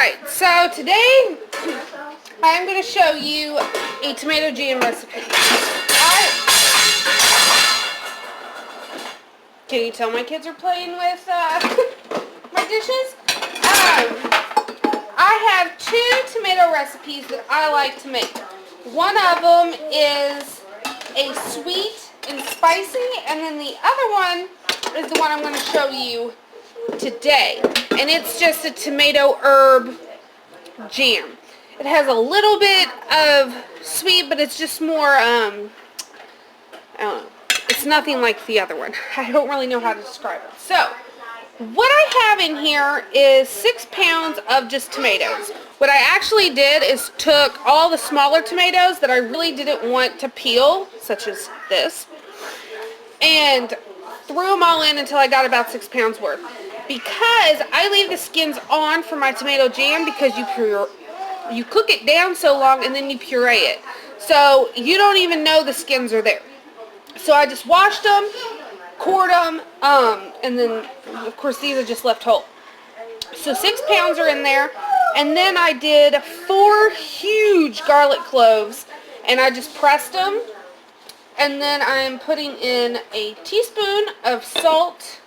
Alright, so today I'm going to show you a tomato jam recipe. Can you tell my kids are playing with my dishes? I have two tomato recipes that I like to make. One of them is a sweet and spicy, and then the other one is the one I'm going to show you today. And it's just a tomato herb jam. It has a little bit of sweet, but it's just more, I don't know. It's nothing like the other one. I don't really know how to describe it. So, what I have in here is 6 pounds of just tomatoes. What I actually did is took all the smaller tomatoes that I really didn't want to peel, such as this, and threw them all in until I got about 6 pounds worth. Because I leave the skins on for my tomato jam because you cook it down so long and then you puree it. So you don't even know the skins are there. So I just washed them, cored them, and then of course these are just left whole. So 6 pounds are in there, and then I did 4 huge garlic cloves, and I just pressed them, and then I'm putting in a teaspoon of salt,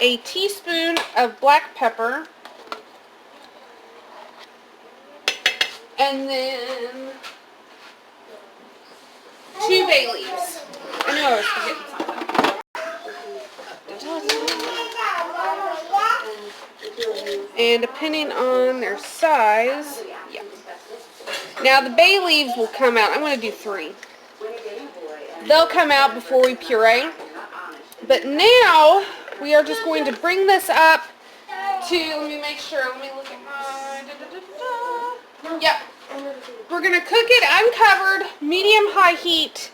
a teaspoon of black pepper, and then 2 bay leaves. I knew I was forgetting something. And depending on their size, yeah. Now the bay leaves will come out. I'm going to do 3. They'll come out before we puree. But now we are just going to bring this up to, let me make sure, let me look at my, yep. We're going to cook it uncovered, medium-high heat,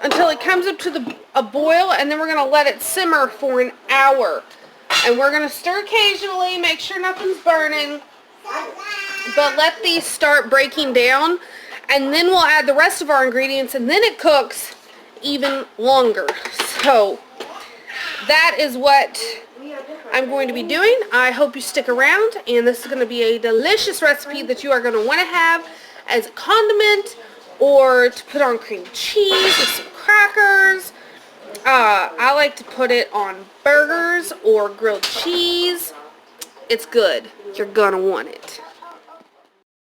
until it comes up to a boil, and then we're going to let it simmer for an hour. And we're going to stir occasionally, make sure nothing's burning, but let these start breaking down, and then we'll add the rest of our ingredients, and then it cooks even longer. So that is what I'm going to be doing. I hope you stick around, and this is going to be a delicious recipe that you are going to want to have as a condiment or to put on cream cheese with some crackers. I like to put it on burgers or grilled cheese. It's good. You're going to want it.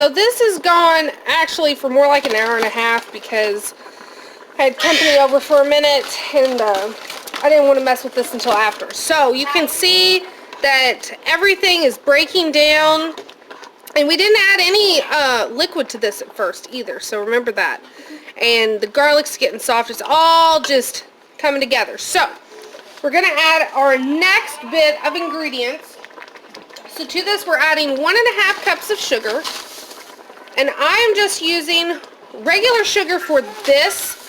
So this has gone actually for more like an hour and a half because I had company over for a minute, and I didn't want to mess with this until after. So you can see that everything is breaking down, and we didn't add any liquid to this at first either, so remember that. And the garlic's getting soft. It's all just coming together. So we're going to add our next bit of ingredients. So to this we're adding 1.5 cups of sugar, and I'm just using regular sugar for this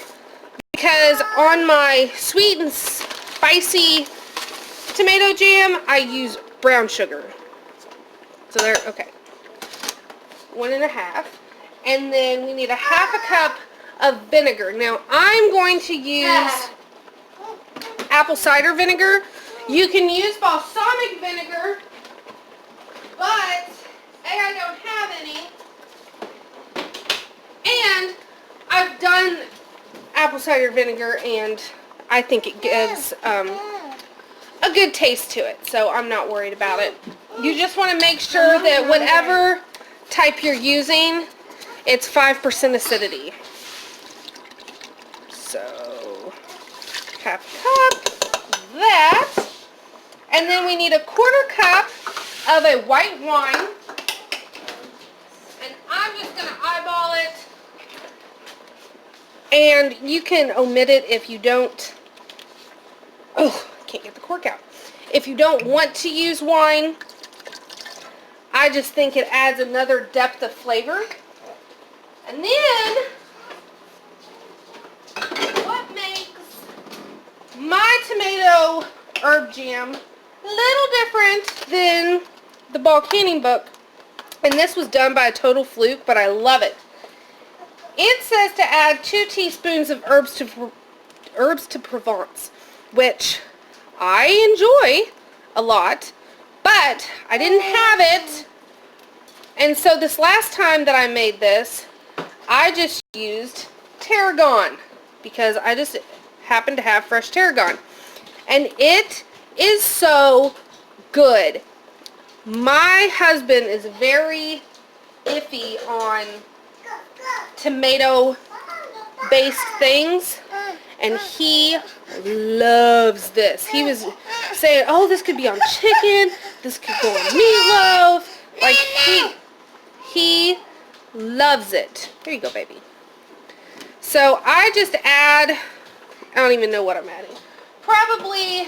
because on my sweet and spicy tomato jam I use brown sugar. So there, okay. 1.5, and then we need 1/2 cup of vinegar. Now I'm going to use apple cider vinegar. You can use balsamic vinegar, but I don't have any, and I've done apple cider vinegar, and I think it gives a good taste to it, so I'm not worried about it. You just want to make sure that whatever type you're using, it's 5% acidity. So 1/2 cup that, and then we need 1/4 cup of a white wine, and I'm just going to eyeball it, and you can omit it if you don't, oh, I can't get the cork out. If you don't want to use wine, I just think it adds another depth of flavor. And then, what makes my tomato herb jam a little different than the bulk canning book, and this was done by a total fluke, but I love it. It says to add 2 teaspoons of herbs to Provence, which I enjoy a lot, but But I didn't have it. And so this last time that I made this, I just used tarragon because I just happened to have fresh tarragon. And it is so good. My husband is very iffy on tomato based things, and he loves this. He was saying, oh, this could be on chicken, this could go on meatloaf. Like, he loves it. Here you go, baby. So I just add, I don't even know what I'm adding. Probably,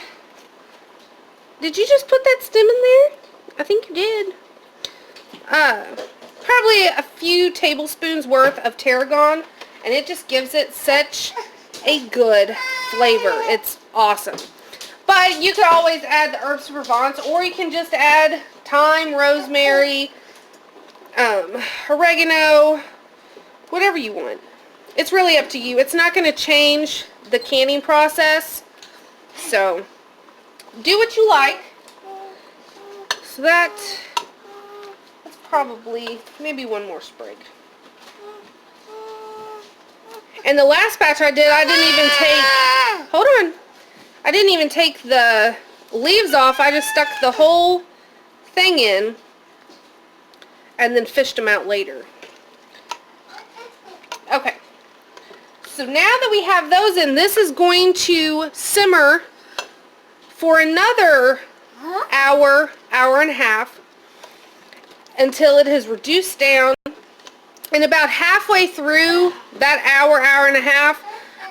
did you just put that stem in there? I think you did. Probably a few tablespoons worth of tarragon, and it just gives it such a good flavor. It's awesome. But you could always add the herbs de Provence, or you can just add thyme, rosemary, oregano, whatever you want. It's really up to you. It's not going to change the canning process, so do what you like. So that's probably maybe one more sprig. And the last batch I did, I didn't even take, hold on, I didn't even take the leaves off. I just stuck the whole thing in and then fished them out later. Okay, so now that we have those in, this is going to simmer for another hour, hour and a half, until it has reduced down. And about halfway through that hour, hour and a half,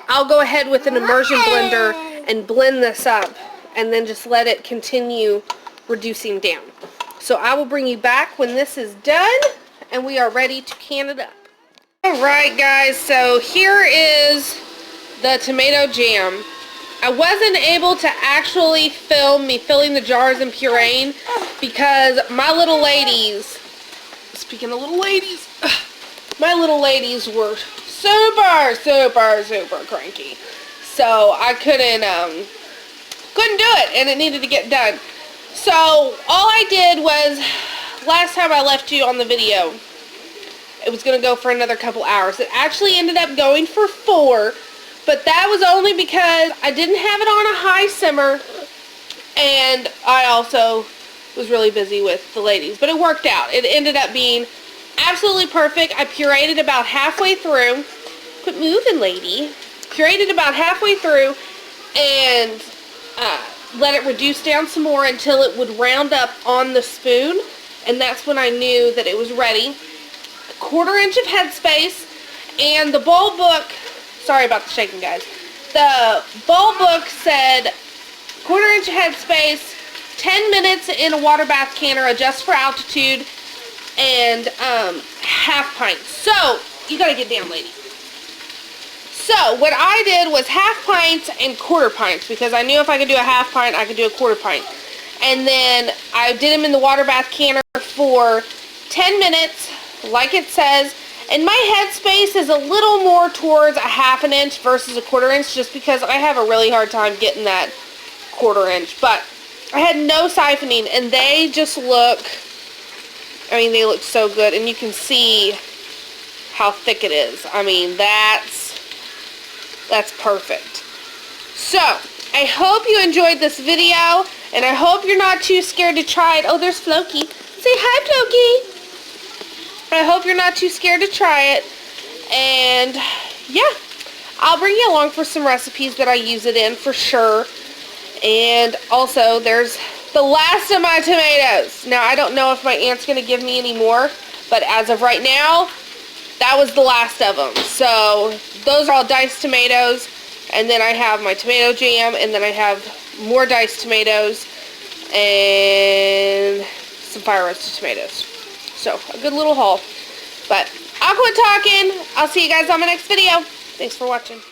I'll go ahead with an immersion blender and blend this up, and then just let it continue reducing down. So I will bring you back when this is done and we are ready to can it up. Alright guys, so here is the tomato jam. I wasn't able to actually film me filling the jars and pureeing because my little ladies, speaking of little ladies, my little ladies were super cranky. So I couldn't do it, and it needed to get done. So all I did was, last time I left you on the video, it was going to go for another couple hours. It actually ended up going for 4, but that was only because I didn't have it on a high simmer, and I also was really busy with the ladies. But it worked out. It ended up being absolutely perfect. I pureed it about halfway through. Quit moving, lady. Pureed it about halfway through and let it reduce down some more until it would round up on the spoon, and that's when I knew that it was ready. 1/4 inch of headspace, and the bowl book, sorry about the shaking guys, the bowl book said 1/4 inch of headspace, 10 minutes in a water bath canner, adjust for altitude, and half pint. So you gotta get down, lady. So what I did was half pints and 1/4 pints, because I knew if I could do a half pint, I could do a 1/4 pint. And then I did them in the water bath canner for 10 minutes, like it says. And my headspace is a little more towards a 1/2 inch versus a 1/4 inch, just because I have a really hard time getting that 1/4 inch. But I had no siphoning, and they just look, I mean, they look so good, and you can see how thick it is. I mean, that's perfect. So, I hope you enjoyed this video, and I hope you're not too scared to try it. Oh, there's Floki. Say hi, Floki. I hope you're not too scared to try it, and yeah, I'll bring you along for some recipes that I use it in for sure. And also, there's the last of my tomatoes. Now, I don't know if my aunt's going to give me any more, but as of right now, that was the last of them. So those are all diced tomatoes, and then I have my tomato jam, and then I have more diced tomatoes and some fire roasted tomatoes. So a good little haul. But I'll quit talking. I'll see you guys on my next video. Thanks for watching.